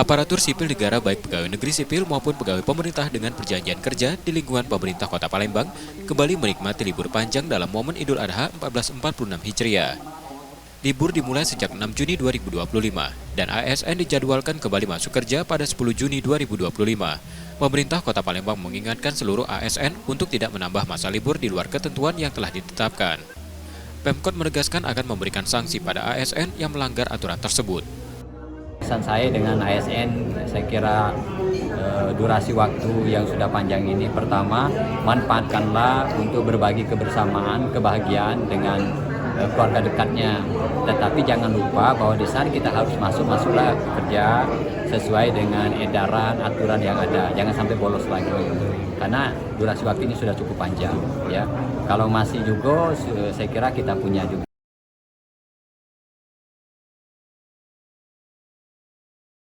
Aparatur sipil negara baik pegawai negeri sipil maupun pegawai pemerintah dengan perjanjian kerja di lingkungan pemerintah Kota Palembang kembali menikmati libur panjang dalam momen Idul Adha 1446 Hijriah. Libur dimulai sejak 6 Juni 2025 dan ASN dijadwalkan kembali masuk kerja pada 10 Juni 2025. Pemerintah Kota Palembang mengingatkan seluruh ASN untuk tidak menambah masa libur di luar ketentuan yang telah ditetapkan. Pemkot menegaskan akan memberikan sanksi pada ASN yang melanggar aturan tersebut. Pesan saya dengan ASN, saya kira durasi waktu yang sudah panjang ini, pertama, manfaatkanlah untuk berbagi kebersamaan, kebahagiaan dengan keluarga dekatnya. Tetapi jangan lupa bahwa di saat kita harus masuklah kerja sesuai dengan edaran, aturan yang ada. Jangan sampai bolos lagi. Karena durasi waktu ini sudah cukup panjang. Ya. Kalau masih juga, saya kira kita punya juga.